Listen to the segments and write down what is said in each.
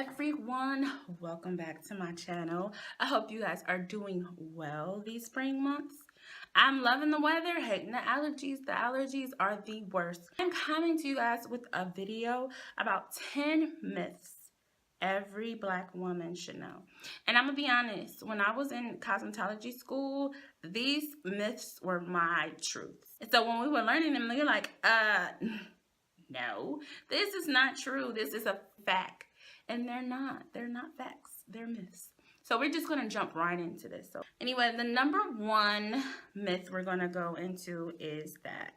everyone, welcome back to my channel. I hope you guys are doing well these spring months. I'm loving the weather, hating the allergies. The allergies are the worst. I'm coming to you guys with a video about 10 myths every Black woman should know. And I'm gonna be honest, when I was in cosmetology school, these myths were my truths. And so when we were learning them, you're like, no, this is not true. This is a fact. And they're not facts, they're myths. So we're just gonna jump right into this. So anyway, the number one myth we're gonna go into is that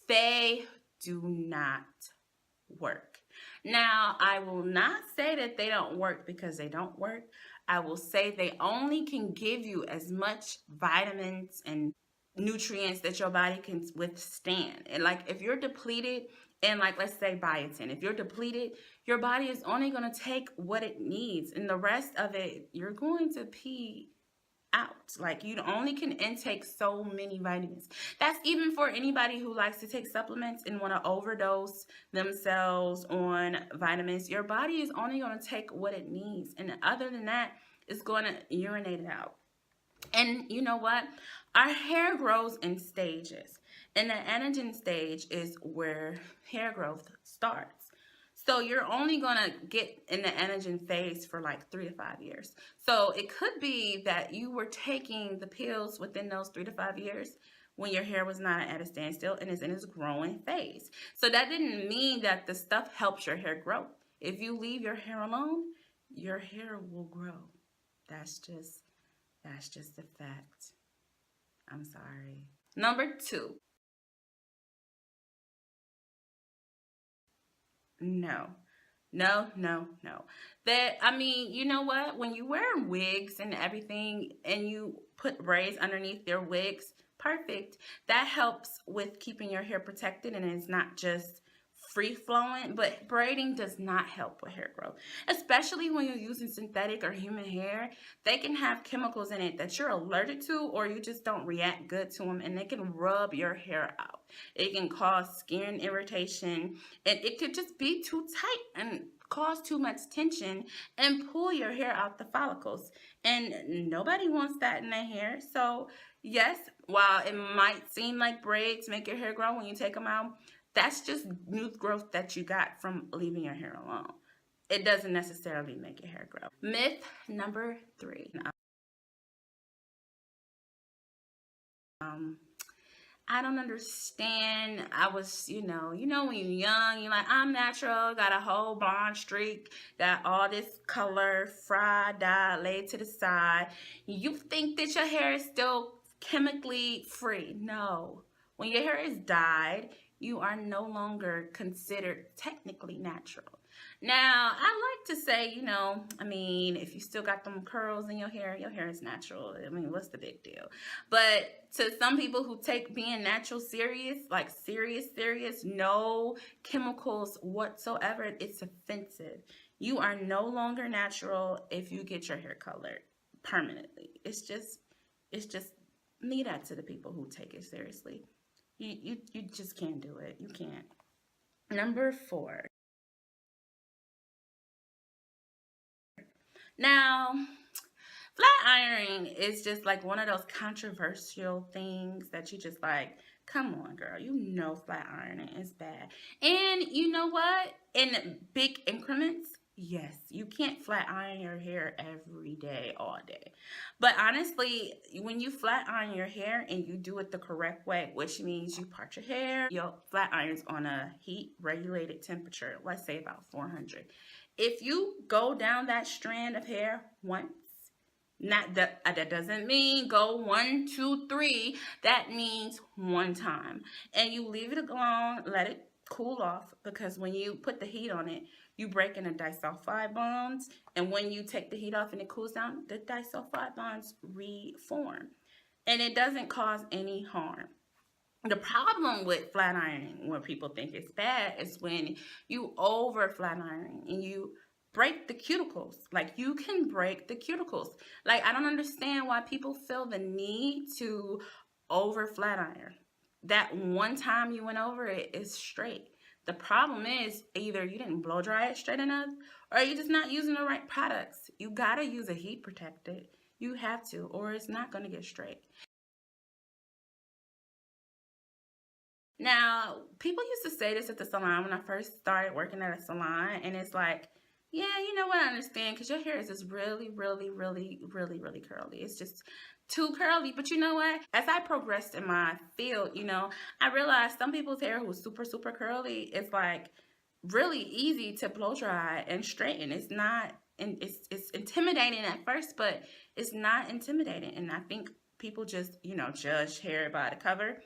they do not work. Now, I will not say that they don't work because they don't work. I will say they only can give you as much vitamins and nutrients that your body can withstand. And like if you're depleted, and like let's say biotin, if you're depleted, your body is only going to take what it needs, and the rest of it you're going to pee out. Like you only can intake so many vitamins. That's even for anybody who likes to take supplements and want to overdose themselves on vitamins. Your body is only going to take what it needs, and other than that, it's going to urinate it out. And you know what? Our hair grows in stages, and the anagen stage is where hair growth starts. So you're only going to get in the anagen phase for like 3 to 5 years. So it could be that you were taking the pills within those 3 to 5 years when your hair was not at a standstill and is in its growing phase. So that didn't mean that the stuff helps your hair grow. If you leave your hair alone, your hair will grow. That's just a fact. I'm sorry. Number 2. No. That, I mean, you know what? When you wear wigs and everything and you put braids underneath your wigs, perfect. That helps with keeping your hair protected and it's not just free flowing, but braiding does not help with hair growth, especially when you're using synthetic or human hair. They can have chemicals in it that you're allergic to or you just don't react good to them, and they can rub your hair out. It can cause skin irritation, and it could just be too tight and cause too much tension and pull your hair out the follicles, and nobody wants that in their hair. So yes, while it might seem like braids make your hair grow when you take them out, that's just new growth that you got from leaving your hair alone. It doesn't necessarily make your hair grow. Myth number 3. I don't understand. I was, you know, when you're young, you're like, I'm natural, got a whole blonde streak, got all this color, fried, dye laid to the side. You think that your hair is still chemically free. No. When your hair is dyed, you are no longer considered technically natural. Now, I like to say, you know, I mean, if you still got them curls in your hair is natural. I mean, what's the big deal? But to some people who take being natural serious, like serious, no chemicals whatsoever, it's offensive. You are no longer natural if you get your hair colored permanently. It's just leave that to the people who take it seriously. You just can't do it. You can't. Number 4. Now, flat ironing is just like one of those controversial things that you just like, come on, girl. You know flat ironing is bad. And you know what? In big increments, yes, you can't flat iron your hair every day, all day. But honestly, when you flat iron your hair and you do it the correct way, which means you part your hair, your flat iron's on a heat regulated temperature, let's say about 400. If you go down that strand of hair once, not that doesn't mean go 1, 2, 3. That means one time, and you leave it alone, let it cool off, because when you put the heat on it, you break in the disulfide bonds, and when you take the heat off and it cools down, the disulfide bonds reform, and it doesn't cause any harm. The problem with flat ironing, when people think it's bad, is when you over flat iron and you break the cuticles. Like, you can break the cuticles. Like, I don't understand why people feel the need to over flat iron. That one time you went over it is straight. The problem is either you didn't blow dry it straight enough or you're just not using the right products. You gotta use a heat protectant. You have to, or it's not gonna get straight. Now, people used to say this at the salon when I first started working at a salon, and it's like, yeah, you know what, I understand, because your hair is just really, really, really, really, really curly. It's just too curly. But you know what? As I progressed in my field, I realized some people's hair who's super, super curly, it's like really easy to blow dry and straighten. It's not, and it's intimidating at first, but it's not intimidating. And I think people just, judge hair by the cover.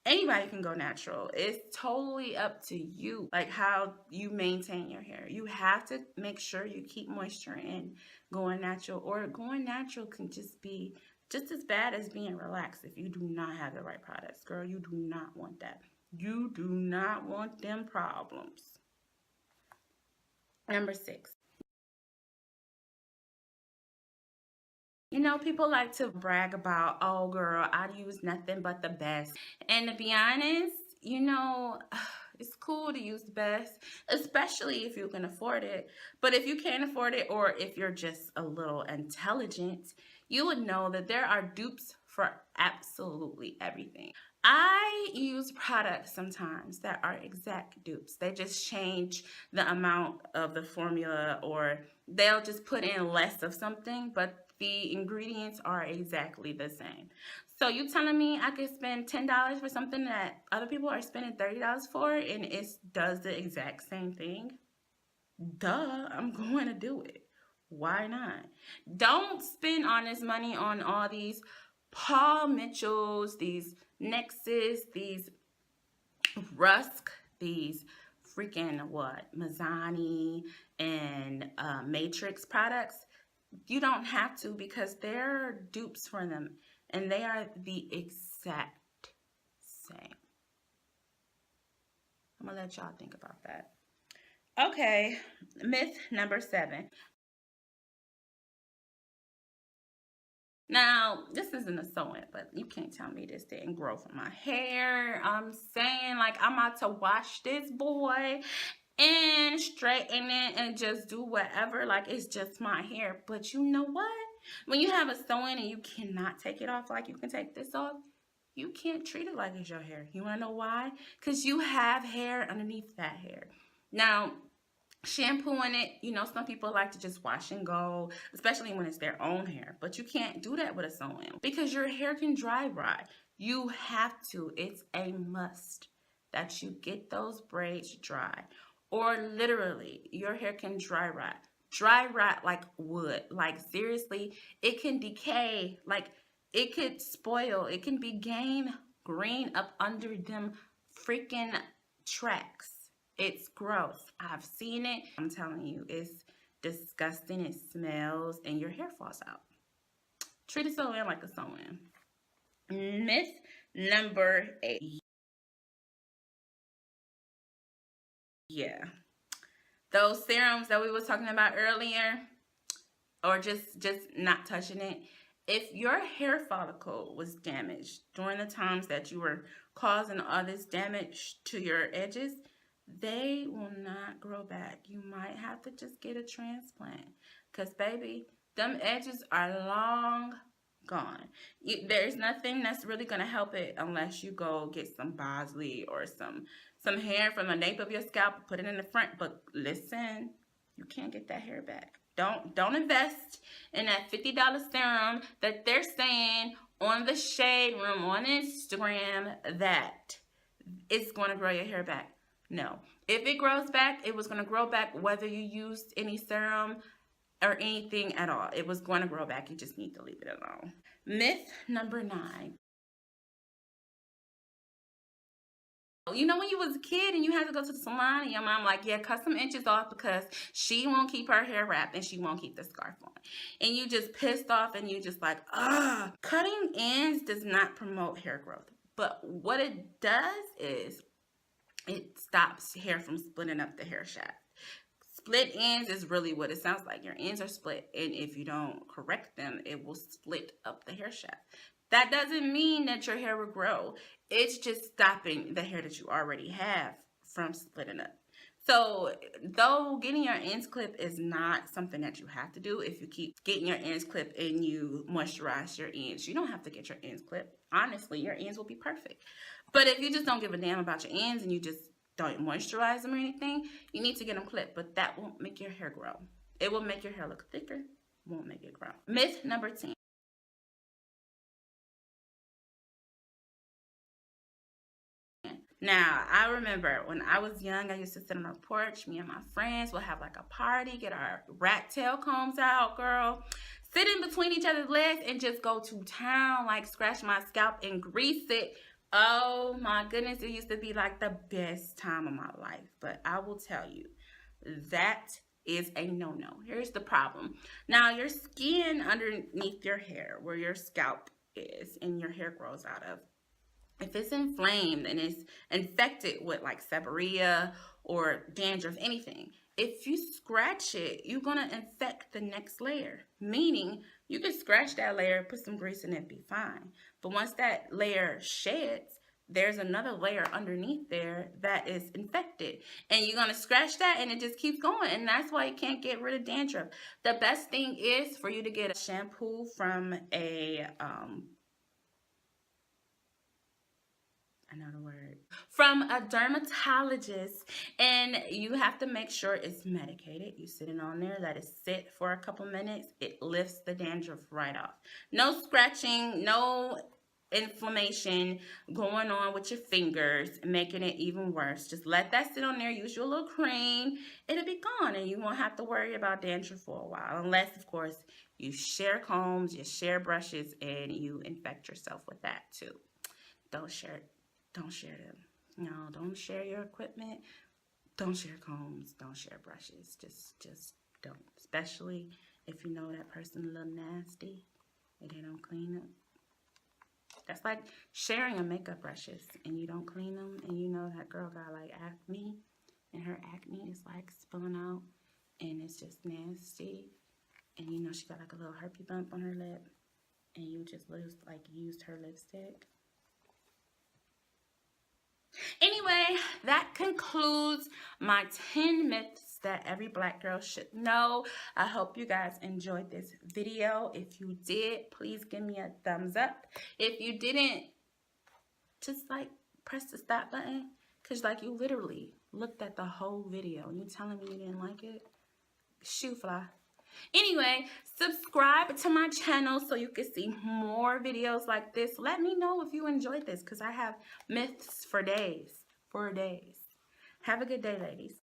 Anybody can go natural. It's totally up to you, like how you maintain your hair. You have to make sure you keep moisture in going natural, or going natural can just be just as bad as being relaxed if you do not have the right products. Girl, you do not want that. You do not want them problems. Number 6. People like to brag about, oh girl, I use nothing but the best. And to be honest, it's cool to use the best, especially if you can afford it. But if you can't afford it, or if you're just a little intelligent, you would know that there are dupes for absolutely everything. I use products sometimes that are exact dupes. They just change the amount of the formula, or they'll just put in less of something, but the ingredients are exactly the same. So you telling me I could spend $10 for something that other people are spending $30 for, and it does the exact same thing? Duh, I'm going to do it. Why not? Don't spend all this money on all these Paul Mitchells, these Nexus, these Rusk, these freaking Mazzani and Matrix products. You don't have to, because there are dupes for them, and they are the exact same. I'm gonna let y'all think about that. Okay, myth number 7. Now, this isn't a sewing, but you can't tell me this didn't grow from my hair. I'm saying, like, I'm about to wash this boy and straighten it and just do whatever. Like, it's just my hair. But you know what? When you have a sew-in and you cannot take it off like you can take this off, you can't treat it like it's your hair. You want to know why? Because you have hair underneath that hair. Now, shampooing it, some people like to just wash and go, especially when it's their own hair. But you can't do that with a sew-in, because your hair can dry rot. You have to. It's a must that you get those braids dry. Or literally, your hair can dry rot. Dry rot like wood. Like, seriously, it can decay. Like, it could spoil. It can be green up under them freaking tracks. It's gross. I've seen it. I'm telling you, it's disgusting. It smells, and your hair falls out. Treat a sew-in like a sew-in. Myth number 8. Yeah. Those serums that we was talking about earlier, or just not touching it. If your hair follicle was damaged during the times that you were causing all this damage to your edges, they will not grow back. You might have to just get a transplant, because baby, them edges are long gone. There's nothing that's really going to help it unless you go get some Bosley or some hair from the nape of your scalp, put it in the front. But listen, you can't get that hair back. Don't invest in that $50 serum that they're saying on the Shade Room on Instagram that it's going to grow your hair back. No. If it grows back, it was going to grow back whether you used any serum or anything at all. It was going to grow back. You just need to leave it alone. Myth number 9. When you was a kid and you had to go to the salon and your mom like, yeah, cut some inches off because she won't keep her hair wrapped and she won't keep the scarf on. And you just pissed off and you just like, cutting ends does not promote hair growth. But what it does is it stops hair from splitting up the hair shaft. Split ends is really what it sounds like. Your ends are split, and if you don't correct them, it will split up the hair shaft. That doesn't mean that your hair will grow. It's just stopping the hair that you already have from splitting up. So, though getting your ends clipped is not something that you have to do, if you keep getting your ends clipped and you moisturize your ends, you don't have to get your ends clipped. Honestly, your ends will be perfect. But if you just don't give a damn about your ends and you just don't moisturize them or anything, you need to get them clipped. But that won't make your hair grow. It will make your hair look thicker, won't make it grow. Myth number 10. Now, I remember when I was young, I used to sit on the porch. Me and my friends would have like a party, get our rat tail combs out, girl. Sit in between each other's legs and just go to town, like scratch my scalp and grease it. Oh my goodness, it used to be like the best time of my life. But I will tell you, that is a no-no. Here's the problem. Now, your skin underneath your hair, where your scalp is and your hair grows out of, if it's inflamed and it's infected with like seborrhea or dandruff, anything, if you scratch it, you're going to infect the next layer. Meaning, you can scratch that layer, put some grease in it, be fine. But once that layer sheds, there's another layer underneath there that is infected. And you're going to scratch that and it just keeps going. And that's why you can't get rid of dandruff. The best thing is for you to get a shampoo from from a dermatologist, and you have to make sure it's medicated. You sit it on there, let it sit for a couple minutes. It lifts the dandruff right off. No scratching, no inflammation going on with your fingers, making it even worse. Just let that sit on there. Use your little cream. It'll be gone, and you won't have to worry about dandruff for a while, unless, of course, you share combs, you share brushes, and you infect yourself with that too. Don't share them. No, don't share your equipment. Don't share combs. Don't share brushes. Just don't. Especially if you know that person a little nasty and they don't clean them. That's like sharing a makeup brushes and you don't clean them, and you know that girl got like acne and her acne is like spilling out and it's just nasty, and you know she got like a little herpes bump on her lip and you just used her lipstick. Anyway, that concludes my 10 myths that every black girl should know. I hope you guys enjoyed this video. If you did, please give me a thumbs up. If you didn't, just like press the stop button, because like you literally looked at the whole video and you telling me you didn't like it. Shoe fly. Anyway, subscribe to my channel so you can see more videos like this. Let me know if you enjoyed this, because I have myths for days. Have a good day, ladies.